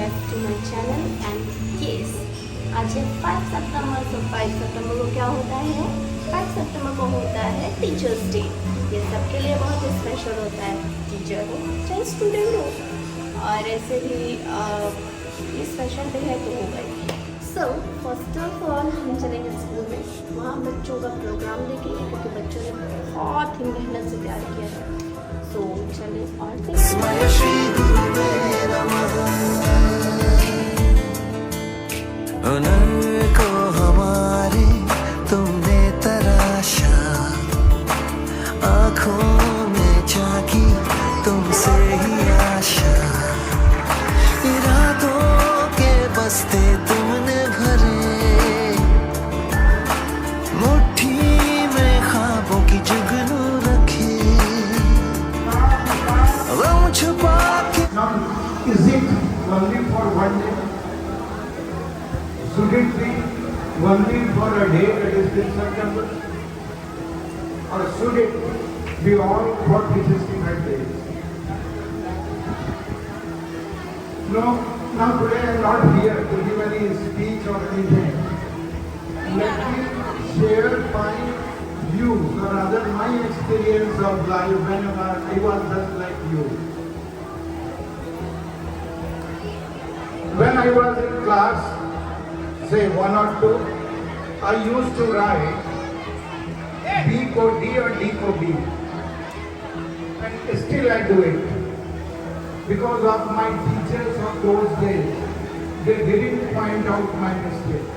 back to my channel and yes, आज है 5 सितंबर। तो 5 सितंबर को क्या होता है? 5 सितंबर को होता है टीचर्स डे। ये सबके लिए बहुत स्पेशल होता है, टीचर हो चाहे स्टूडेंट हो। और ऐसे भी ये स्पेशल डे है तो होगा ही। सो फर्स्ट ऑफ ऑल हम चलेंगे स्कूल में, वहाँ बच्चों का प्रोग्राम देखेंगे क्योंकि बच्चों ने बहुत ही मेहनत से तैयार किया है। सो चले और हुनर को हमारे तुमने तराशा, आँखों में झांकी तुमसे ही आशा, इरादों के बस्ते तुमने भरे, मुट्ठी में ख्वाबों की जुगनू रखी, गम छुपा के। Is it only for one day? Should it be only for a day, that is till September? Or should it be all for 365 days? No, now today I am not here to give any speech or anything. Let me share my views or rather my experience of life whenever I was just like you. When I was in class, say 1 or 2, I used to write B को D or D को B. And still I do it. Because of my teachers of those days, they didn't point out my mistake.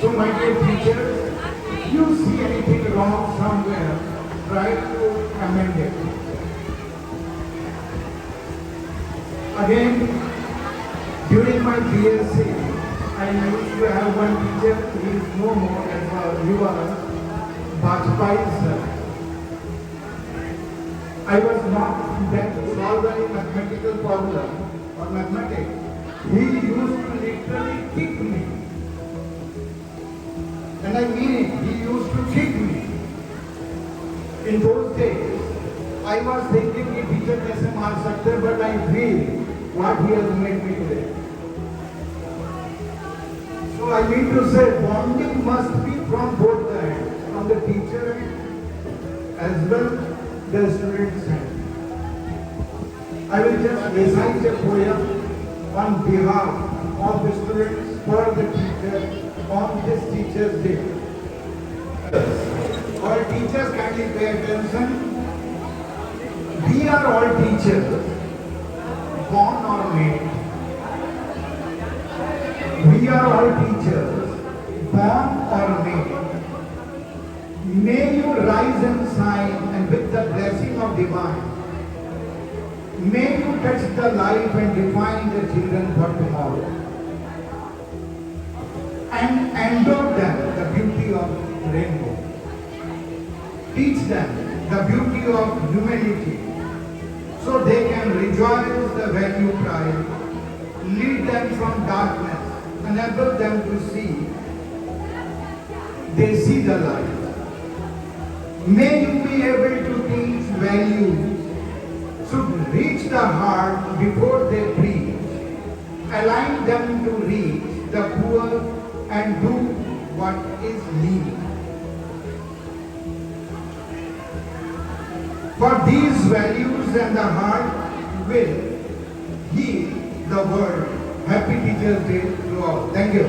So my dear teachers, if you see anything wrong somewhere, try to amend it. Again, during my BSc, I used to have one teacher, he is no more as you are, Bajpayee sir. I was not that to solve any mathematical problem or mathematics. He used to literally kick me. And I mean it, he used to kick me. In those days, I was thinking कि teacher कैसे मार सकते हैं, but I feel what he has made me today. So I mean to say, bonding must be from both the ends, from the teacher end as well the student's end. I will just recite a poem on behalf of the students for the teacher on this Teachers' Day. All teachers kindly pay attention. We are all teachers, born or made. We are all teachers, born or made. May you rise and shine, and with the blessing of divine, may you touch the life and define the children for tomorrow, and endow them the beauty of rainbow. Teach them the beauty of humanity, so they can rejoice the value pride, lead them from darkness, enable them to see, they see the light. May you be able to teach values, should reach the heart before they preach, align them to reach the poor and do what is need. For these values and the heart will heal the world. Happy Teachers' Day to all. Thank you.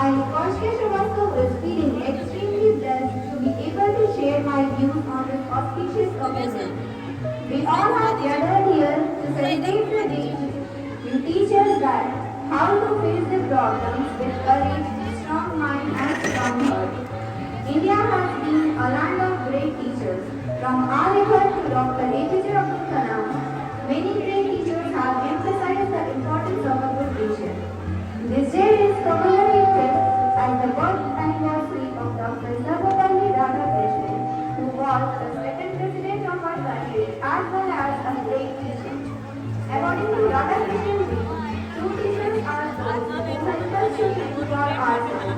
I, Kaushika Srivastava, is feeling extremely blessed to be able to share my views on this auspicious occasion. We all have gathered here to celebrate the day you teach us that how to face the problems with courage, strong mind and strong heart. India has been a land of great teachers. From Aryabhat to Dr. APJ Abdul Kalam, many great teachers have emphasized the importance of a good teacher. This day is commemorated as the birth anniversary of Dr. Sarvapalli Radhakrishnan, who was the second president of our country as well as a great teacher. According to Radhakrishnan ji, true teachers are those who help us to improve ourselves.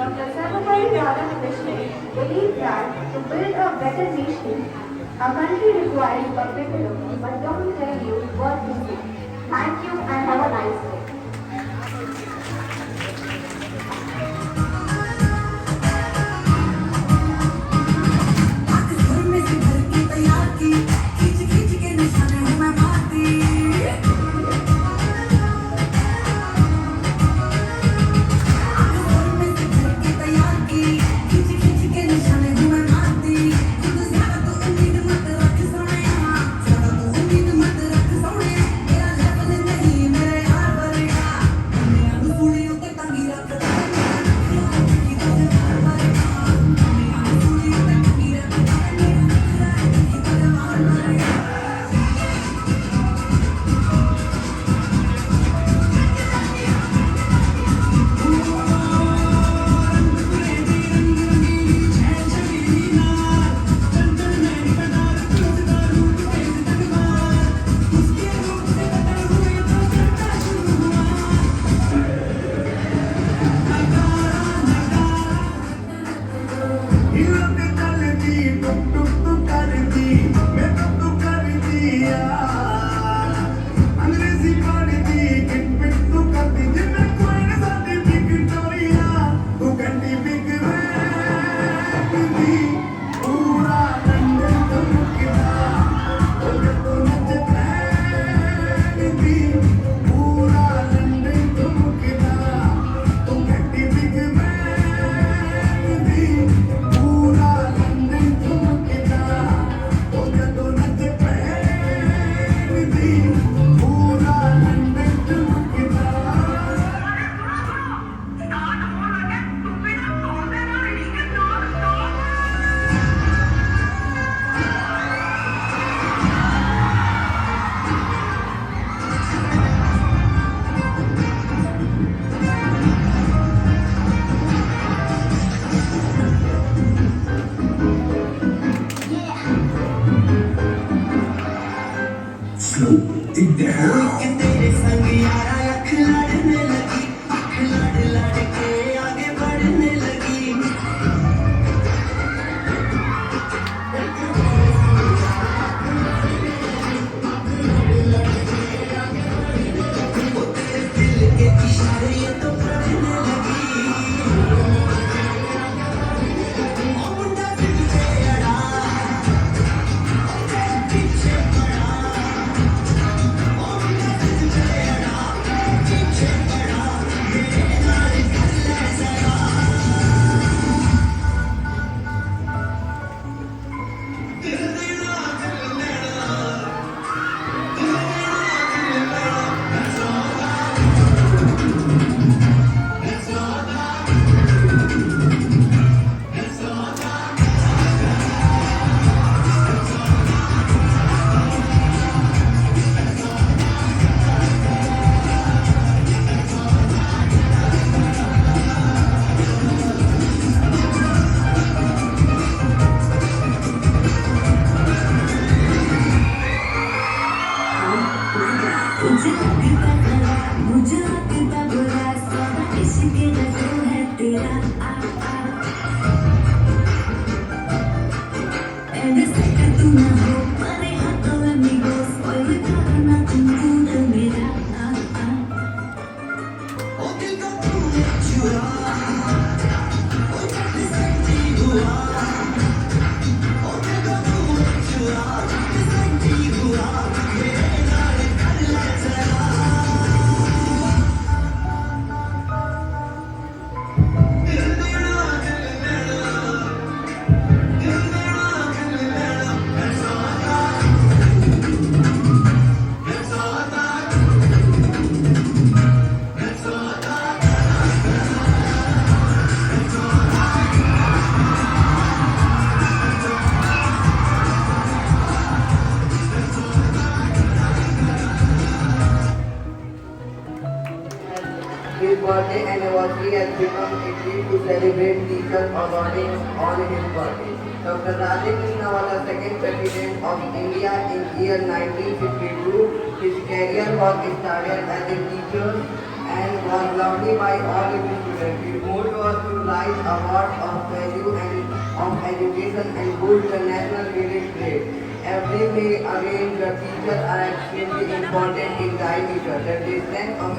Dr. Sarvapalli Radhakrishnan believed that to build a better nation, a country requires a curriculum, but don't tell you what to do. Thank you and have a nice day. has become a treat to celebrate teachers awarding on his birthday. Dr. Rajesh Krishna was the second president of India in year 1952. His career was started as a teacher and was loved by all his students. His goal was to rise awards of value and of education and boost the national merit rate. Every day again the teachers are extremely important in guiding us. The strength of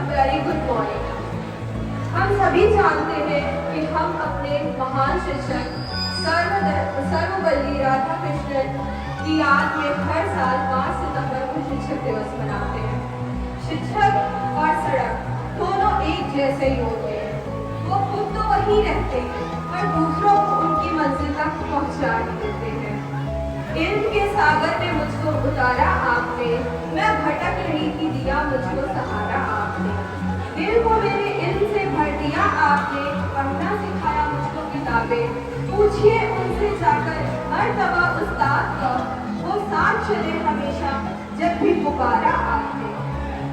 very good morning. हम सभी जानते हैं कि हम अपने महान शिक्षक सर्वपल्ली राधाकृष्णन की याद में हर साल 5 सितंबर को शिक्षक दिवस मनाते हैं। शिक्षक और सड़क दोनों एक जैसे ही होते हैं। वो खुद तो वहीं रहते हैं पर दूसरों को उनकी मंजिल तक पहुंचा देते हैं। इल्म के सागर में मुझको उतारा आपने, मैं भटक रही थी दिया मुझको सहारा आपने। दिल को मेरे इल्म से भर दिया आपने, पढ़ना सिखाया मुझको किताबें। पूछिए उनसे जाकर हर दवा उस्ताद का, वो साथ चले हमेशा जब भी पुकारा आपने।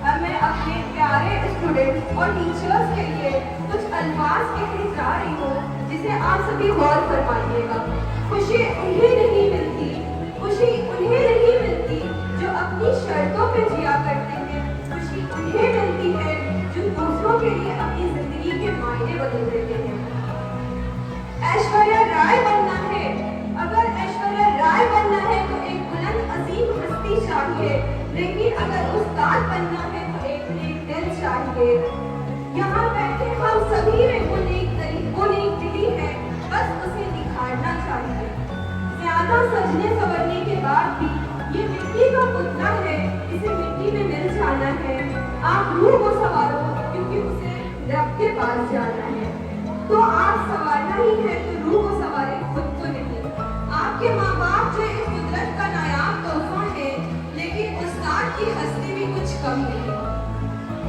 अब मैं अपने प्यारे स्टूडेंट्स और टीचर्स के लिए कुछ अल्फाज कहने जा रही हूँ जिसे आप सभी गौर फरमाइएगा। खुशी उन्हें नहीं मिलती, खुशी उन्हें नहीं मिलती जो अपनी शर्तों पे जिया करते हैं। खुशी उन्हें मिलती है जो दूसरों के लिए अपनी जिंदगी के मायने बदल देते हैं। ऐश्वर्या राय बनना है, अगर ऐश्वर्या राय बनना है तो एक बुलंद अजीम हस्ती चाहिए, लेकिन अगर उस्ताद बनना है तो एक नेक दिल चाहिए। यहाँ बैठे हम सभी में वो नेक दिली है, बस उसे निखारना चाहिए। ज्यादा सजने संवरने के बाद भी ये मिट्टी का पुतला है, इसे मिट्टी में मिल जाना है। आप रूह को संवारो क्योंकि उसे रब के पास जाना है। नहीं है तो रूह को सवारे खुद तो नहीं। आपके माँ बाप जो एक कुदरत का नायाब तोहफा है, लेकिन उस्ताद की हस्ती भी कुछ कम नहीं।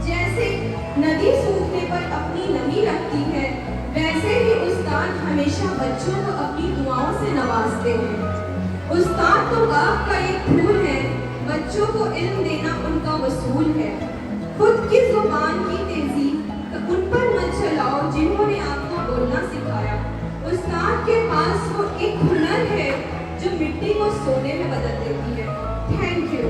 जैसे नदी सूखने पर अपनी नमी रखती है, वैसे ही उस्ताद हमेशा बच्चों को अपनी दुआओं से नवाजते हैं। उस्ताद तो बाप का एक फूल है, बच्चों को इल्म देना उनका वसूल है। खुद की जुबान की तेजी उन पर मत चलाओ जिन्होंने आपको बोलना सिखाया। उस्ताद के पास वो एक हुनर है जो मिट्टी को सोने में बदल देती है। Thank you.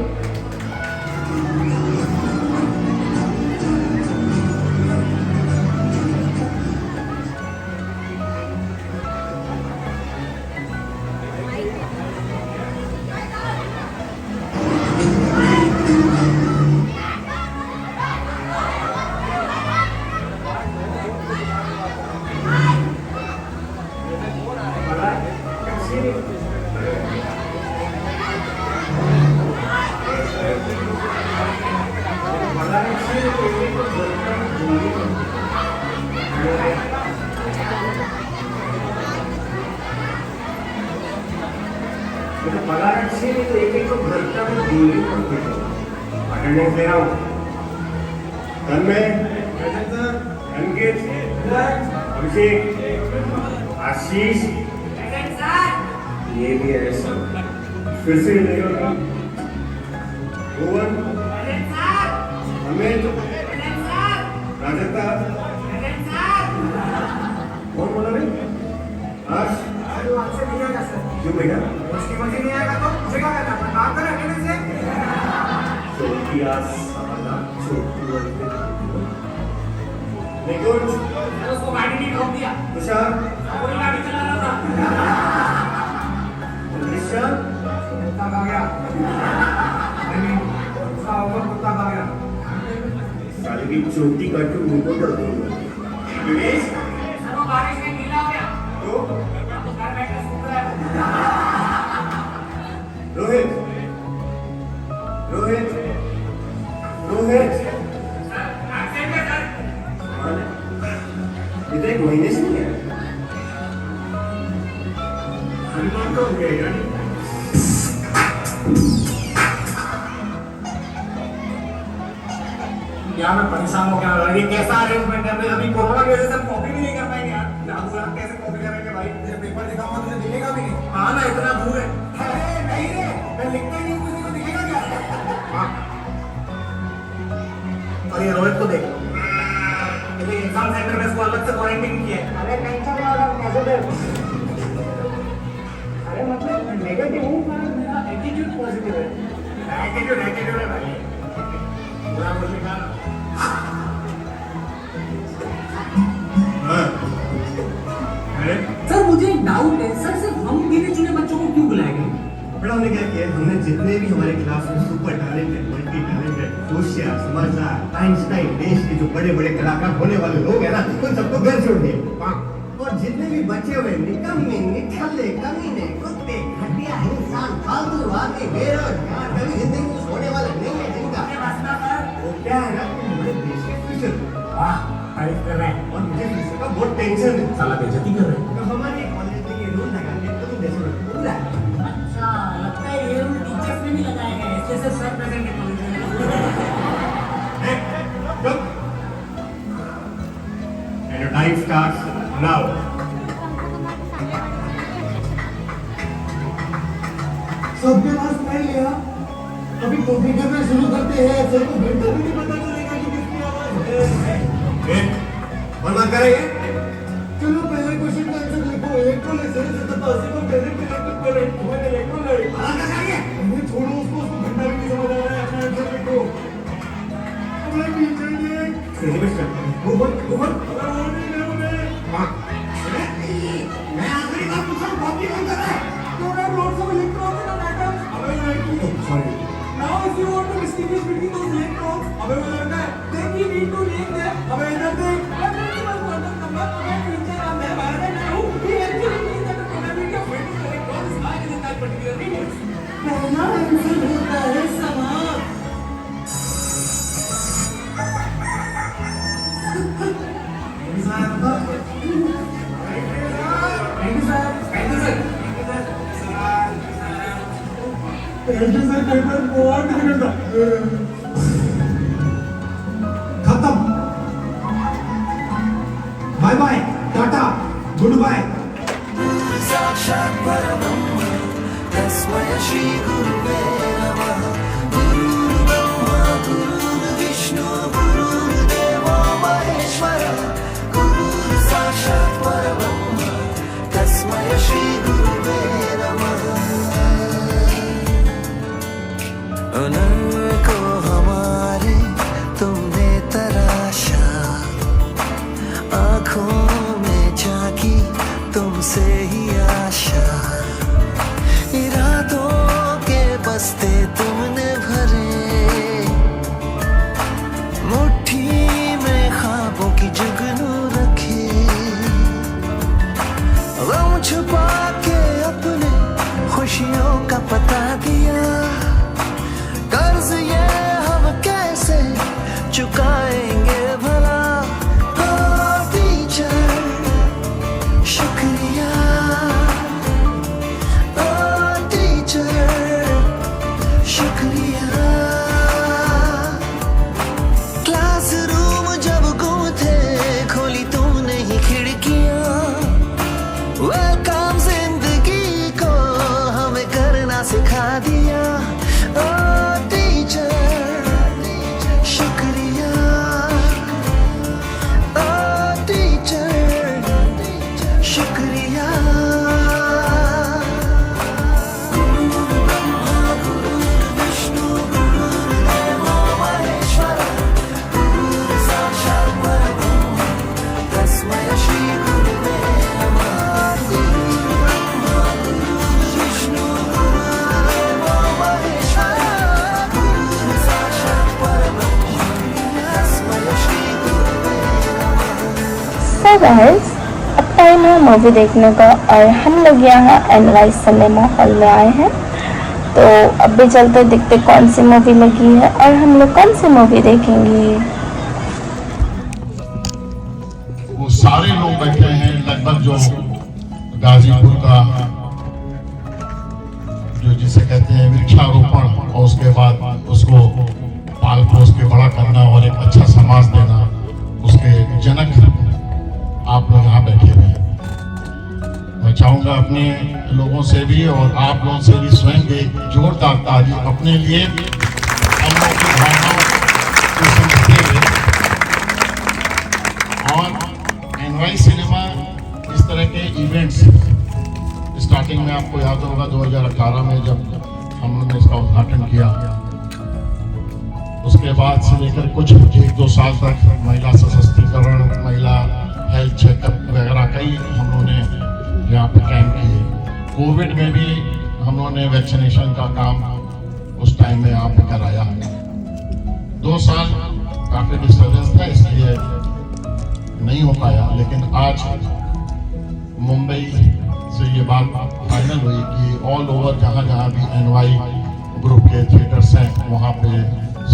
से तो एक को भरता में दूरी अटेंडेंस ले रहा हूँ। अंकित, अभिषेक, आशीष, ये भी है सब। फिर से ले रहा हूँ। भुवन, अमित, राजता, कौन बोला रे? आश, क्यों बेटा? उसकी मर्जी नहीं आएगा तो मुझे क्या करना है? काम कर अटेंडेंस से। छोटी आस साला छोटी वाली निकुंज, उसको गाड़ी नहीं रोक दिया। तुषार, कोई गाड़ी चला रहा था। निशान, कुत्ता खा गया। नहीं, उसका ऊपर कुत्ता खा गया। साले की चोटी काटू मुंह को कर दूंगा। दिनेश, सर वो बारिश में गीला हो गया। तो घर बैठकर सूख रहा है। रोहित, रोहित, रोहित, एक्सीडेंट है सर। ये तो एक महीने से नहीं है। हनुमान को हो गया यार। यार मैं परेशान हो गया। ये कैसा अरेंजमेंट है? अभी कोरोना की वजह से हम कॉपी भी नहीं कर पाएंगे यार। आप कैसे कॉपी करेंगे भाई? ये पेपर दिखाऊंगा तुझे दिखेगा भी नहीं। हाँ ना, इतना दूर है। अरे नहीं रे, मैं लिखता ही नहीं हूँ, किसी को दिखेगा क्या? और ये रोहित को देख, ये एग्जाम सेंटर में इसको अलग से क्वारंटाइन किया है। अरे टेंशन ना लो, पॉजिटिव। अरे मतलब नेगेटिव हूँ, मेरा एटीट्यूड पॉजिटिव है। एटीट्यूड है भाई। पूरा बोलने का सर मुझे एक डाउट है सर, सिर्फ हम गिने चुने बच्चों को क्यों बुलाए गए? बड़ा हमने क्या किया, हमने जितने भी हमारे क्लास में सुपर टैलेंटेड, मल्टी टैलेंटेड, होशियार, समझदार, आइंस्टाइन, देश के जो बड़े बड़े कलाकार होने वाले लोग हैं ना, उन सबको घर छोड़ दिए। और जितने भी बचे हुए निकम्मे, निठल्ले, कमीने, कुत्ते, घटिया इंसान, फालतू आदमी, बेरोजगार, कभी जिंदगी में कुछ होने वाला नहीं है जिनका, वो क्या है ना कि हमारे देश के फ्यूचर। वाह, तारीफ कर रहे हैं। और मुझे फ्यूचर का बहुत टेंशन है। साला बेइज्जती कर रहे हैं। तो हमारे कॉलेज में ये रूल लगा के तुम जैसे पूरा अच्छा, लगता है ये रूल टीचर्स में भी लगाया गया है, इसलिए सर प्रेजेंट है कॉलेज में। And your time starts now. सबके पास फाइल लिया, अभी कॉपी करना शुरू करते हैं। सर को घंटा भी नहीं पता चलेगा कि किसकी आवाज है। और बात करेंगे। चलो पहले क्वेश्चन का आंसर लिखो। Electrolysis is the process of direct electric current through an electrolyte. अरे छोड़ो उसको घंटा भी नहीं समझ आ रहा है। अपना आंसर लिखो। अपना टीचर ने मैं आखिरी बार पूछ रहा हूँ, कॉपी कौन कर रहा है? There are lots of electrons in an atom. अबे नहीं। Sorry. Now if you want to distinguish between those electrons, अबे वो लड़का है, then you need to name them. अबे इधर देख, principal quantum number, अबे teacher आप मैं बाहर है मैं हूँ। He actually means that the probability of finding the electron is high in that particular medium. पहला आंसर होता है समाप्त। थैंक यू सर, पेपर बहुत डिफिकल्ट था। खत्म, bye bye, tata, goodbye. साक्षात् परब्रह्म तस्मै श्री गुरुवे नमः। गुरुर्ब्रह्मा गुरुर्विष्णु गुरुर्देवो महेश्वरः। गुरुः साक्षात् परब्रह्म तस्मै श्री गुरुवे नमः। उन्नत को हमारे तुमने तराशा, आँखों में झांकी तुमसे ही आशा। इरादों के बस्ते तुमने भरे, मुट्ठी में ख्वाबों की जुगनू रखी। गम छुपा के अपने खुशियों का पता दिया। कर्ज ये हम कैसे चुकाएंगे भला। ओ टीचर शुक्रिया, ओ टीचर शुक्रिया। क्लासरूम जब गुम थे खोली तुमने ही खिड़कियां। वेलकम जिंदगी को हमें करना सिखा दिया। ओ टीचर शुक्रिया, ओ टीचर शुक्रिया। गुरु ब्रह्मा गुरु विष्णु गुरुर्देवो महेश्वरः। गुरुः साक्षात् परब्रह्म तस्मै श्री गुरुवे नमः। गुरु ब्रह्मा गुरु विष्णु गुरुर्देवो महेश्वरः। गुरुः साक्षात् परब्रह्म तस्मै श्री गुरुवे नमः। So guys, अब टाइम है मूवी देखने का और हम लोग यहाँ एनवाई सिनेमा हॉल में आए हैं। तो अब भी चलते देखते कौन सी मूवी लगी है और हम लोग कौन सी मूवी देखेंगे। वो सारे लोग बैठे हैं लगभग जो गाजीपुर का जो जिसे कहते हैं वृक्षारोपण और उसके बाद उसको पाल पोस के बड़ा करना और एक अच्छा समाज देना, उसके जनक आप लोग यहाँ बैठे हुए हैं। मैं चाहूंगा अपने लोगों से भी और आप लोगों से भी स्वयं एक जोरदार ताली अपने लिए हम लोगों की भावनाओं को समझते हुए। और एनवाई सिनेमा इस तरह के इवेंट्स स्टार्टिंग में आपको याद होगा 2018 में जब हम लोगों ने इसका उद्घाटन किया, उसके बाद से लेकर कुछ 1-2 साल तक महिला सशक्तिकरण, महिला हेल्थ चेकअप वगैरह कई हम लोगों ने यहाँ पे कैंप किए। कोविड में भी हम लोगों ने वैक्सीनेशन का काम उस टाइम में यहाँ पे कराया। 2 साल काफी डिस्टर्बेंस था इसलिए नहीं हो पाया, लेकिन आज मुंबई से ये बात फाइनल हुई कि ऑल ओवर जहाँ जहाँ भी एनवाई ग्रुप के थिएटर्स हैं वहाँ पे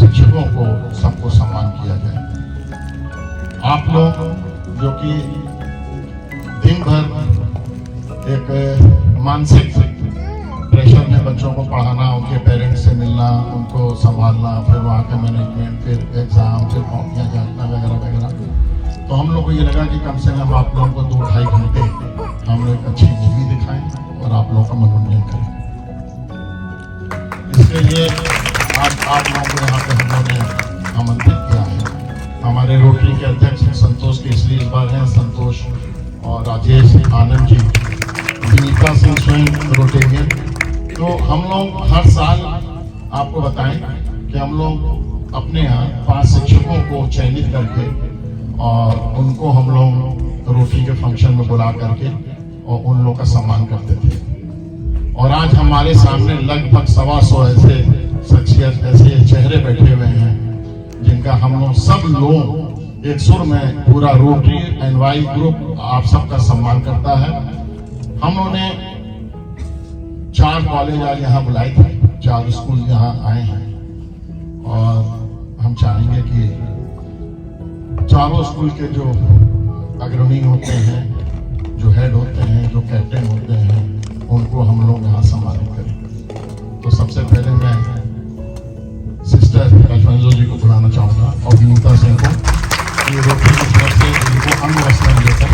शिक्षकों को सबको सम्मान किया जाए। आप लोग जो कि दिन भर एक मानसिक प्रेशर में बच्चों को पढ़ाना, उनके पेरेंट्स से मिलना, उनको संभालना, फिर वहाँ का मैनेजमेंट, फिर एग्जाम, फिर कॉपियाँ जांचना वगैरह वगैरह, तो हम लोग को ये लगा कि कम से कम आप लोगों को 2-2.5 घंटे हम लोग एक अच्छी मूवी दिखाएं और आप लोगों का मनोरंजन करें। इसके लिए आज आप लोगों को यहाँ पे हम लोगों ने आमंत्रित किया है। हमारे रोटरी के अध्यक्ष संतोष केसरी इस बार हैं, संतोष और राजेश आनंद जी, विनीता सिंह स्वयं रोटेरियन। तो हम लोग हर साल आपको बताएं कि हम लोग अपने यहाँ 5 शिक्षकों को चयनित करके और उनको हम लोग रोटरी के फंक्शन में बुला करके और उन लोगों का सम्मान करते थे। और आज हमारे सामने लगभग 125 ऐसे शख्सियत, ऐसे चेहरे बैठे हुए हैं जिनका हम लोग सब लोग एक सुर में पूरा रोटरी एनवाई ग्रुप आप सबका सम्मान करता है। हम लोगों ने 4 कॉलेज आज यहाँ बुलाए थे, 4 स्कूल यहाँ आए हैं और हम चाहेंगे कि चारों स्कूल के जो अग्रणी होते हैं, जो हेड होते हैं, जो कैप्टन होते हैं, उनको हम लोग यहाँ सम्मानित करें। तो सबसे पहले मैं सिस्टर रजवंजो जी को बुलाना चाहूँगा और विनीता सिंह को, ये रोटी की तरफ से इनको अंग वस्त्र लेकर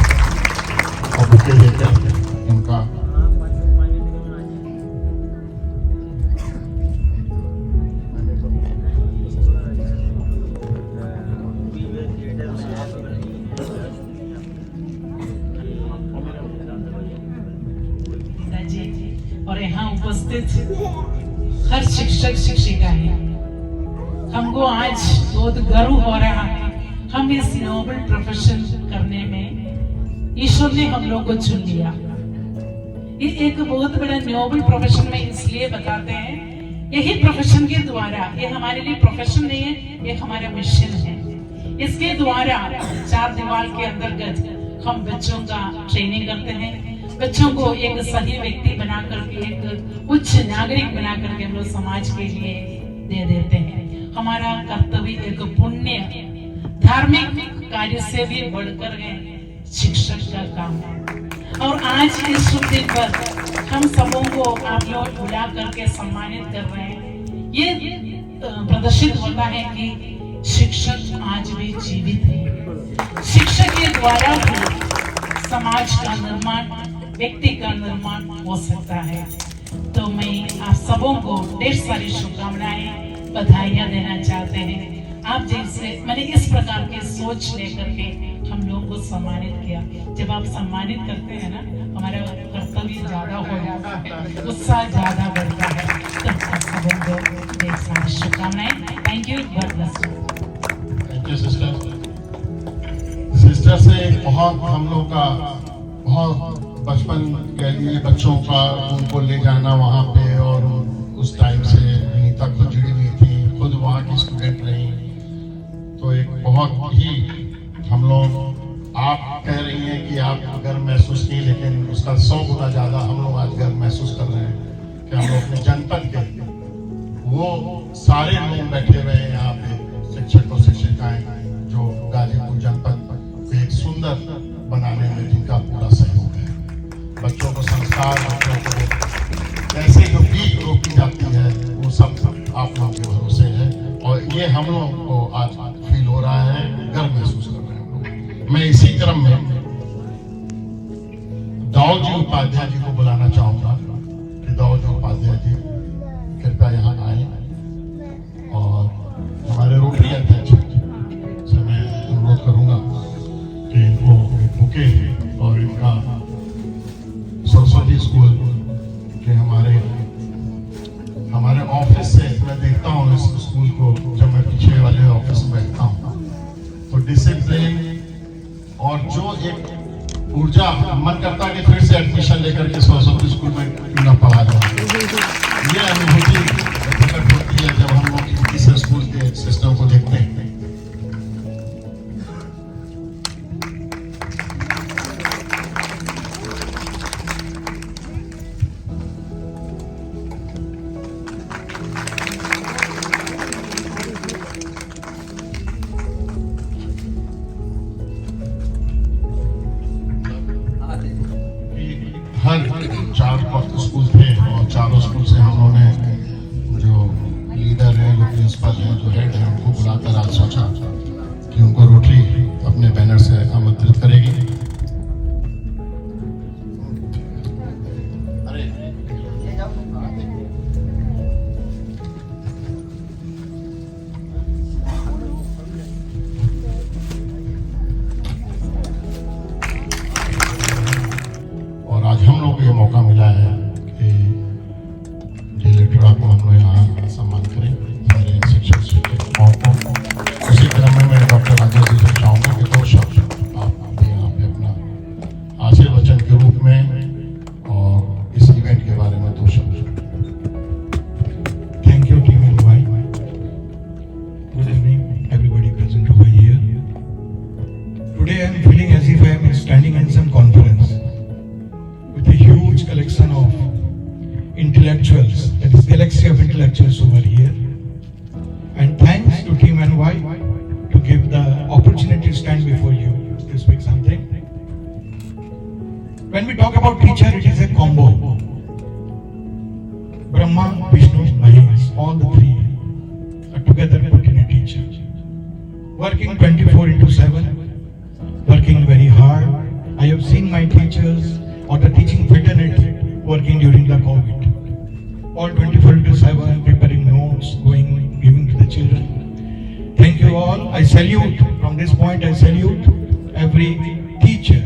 और बुके लेकर इनका और यहाँ उपस्थित हर शिक्षक शिक्षिकाएं, हमको आज बहुत गर्व हो रहा है। हम इस नोबल प्रोफेशन करने में ईश्वर ने हम लोग को चुन लिया। ये एक बहुत बड़ा नोबल प्रोफेशन में इसलिए बताते हैं, यही प्रोफेशन के द्वारा, ये हमारे लिए प्रोफेशन नहीं है, ये हमारा मिशन है। इसके द्वारा चार दीवार के अंतर्गत हम बच्चों का ट्रेनिंग करते हैं, बच्चों को एक सही व्यक्ति बनाकर के, एक उच्च नागरिक बनाकर के हम लोग समाज के लिए दे देते हैं। हमारा कर्तव्य एक पुण्य धार्मिक कार्य से भी बढ़कर है शिक्षक का काम है। और आज इस शुभ दिन पर हम सबों को आप लोग बुला करके सम्मानित कर रहे हैं। ये प्रदर्शित होता है कि शिक्षक आज भी जीवित है। शिक्षक के द्वारा भी समाज का निर्माण, व्यक्ति का निर्माण हो सकता है। तो मैं आप सबों को ढेर सारी शुभकामनाएं, बधाइयां देना चाहते हैं। आप जैसे मैंने इस प्रकार की सोच लेकर के हम लोगों को सम्मानित किया। जब आप सम्मानित करते हैं ना, हमारा कर्तव्य ज्यादा हो जाता है, उत्साह ज्यादा बढ़ता है। तो आप सबों को ढेर सारी शुभकामनाएं। Thank you, God bless you. Thank you sister. Sister से बहुत हम लोग का बहुत बचपन के लिए बच्चों का उनको ले जाना वहाँ पे, और उस टाइम से विनीता खुद जुड़ी हुई थी, खुद वहाँ की स्टूडेंट रही। तो एक बहुत ही हम लोग, आप कह रही हैं कि आप गर्व महसूस नहीं, लेकिन उसका 100 गुना ज़्यादा हम लोग आज गर्व महसूस कर रहे हैं कि हम लोग अपने जनपद के वो सारे लोग बैठे हुए हैं यहाँ पे, शिक्षक और शिक्षिकाएं, जो गाजीपुर जनपद को एक सुंदर बनाने में जिनका पूरा सहयोग है। बच्चों को संस्कार, बच्चों को कैसे जो बीज रोपी जाती है, वो सब आप लोगों के भरोसे है। और ये हम लोगों को आज फील हो रहा है, गर्व महसूस कर रहे हैं। मैं इसी क्रम में दाऊद जी उपाध्याय जी को बुलाना चाहूंगा कि दाऊद जी उपाध्याय जी कृपया यहाँ आए, और हमारे रोटरी अध्यक्ष से मैं अनुरोध करूंगा कि इनको बुके और इनका सरस्वती स्कूल के हमारे ऑफिस से मैं देखता हूँ इस स्कूल को, जब मैं पीछे वाले ऑफिस में बैठता हूँ तो डिसिप्लिन और जो एक ऊर्जा, मन करता है कि फिर से एडमिशन लेकर के सरस्वती स्कूल में क्यों ना पढ़ा जाए। ये अनुभूति प्रकट होती है जब हम लोग इस स्कूल के सिस्टम को देखते हैं। हर 4 स्कूल थे और चारों स्कूल से हम लोगों ने जो लीडर है, जो प्रिंसिपल है, जो हेड है, उनको बुलाकर आज सोचा कि उनको रोटरी अपने बैनर से आमंत्रित करेगी। और आज हम लोग को ये मौका मिला है कि जिलेटरा को हम लोग यहाँ सम्मान करें, हमारे शिक्षक शिक्षिकाओं को। उसी क्रम में मैं डॉक्टर राजेश जी से चाहूँगा कि 2 शब्द आप भी यहाँ पे अपना आशीर्वचन के रूप में और इस इवेंट के बारे में 2 शब्द। Thank you, Team NY. Good evening, everybody present over here. Today I am feeling as if I am standing in some conference with a huge collection of intellectuals, that is galaxy of intellectuals over here. And thanks to Team NY to give the opportunity to stand before you to speak something. When we talk about teacher, it is a combo. Brahma, Vishnu, all the three are together put in a teacher. Working 24/7, working very hard. I have seen my teachers or the teaching fraternity working during the COVID. All 24/7 preparing notes, going, giving to the children. Thank you all. I salute, from this point I salute every teacher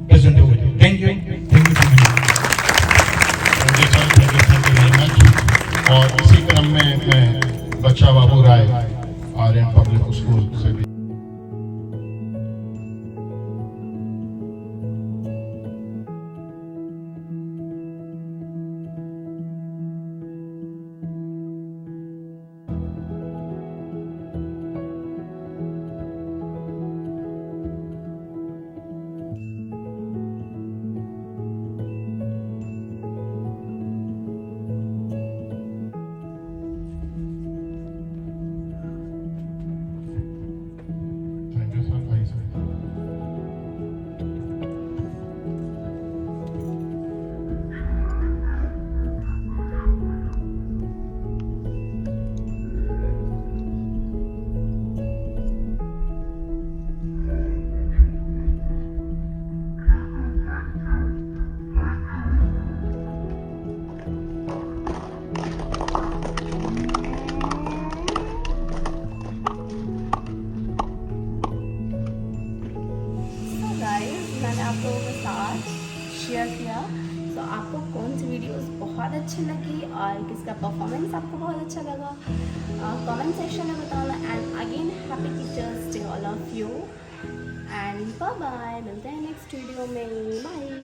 present over here. Thank you. Thank you so much. Thank you very much. और इसी क्रम में मैं बच्चा बाबू राय Aryan public school से भी मैंने आप लोगों के साथ शेयर किया। तो आपको कौन सी वीडियोस बहुत अच्छी लगी और किसका परफॉर्मेंस आपको बहुत अच्छा लगा, कमेंट सेक्शन में बताना। And again happy teachers day all of you and bye bye. मिलते हैं नेक्स्ट वीडियो में। बाय।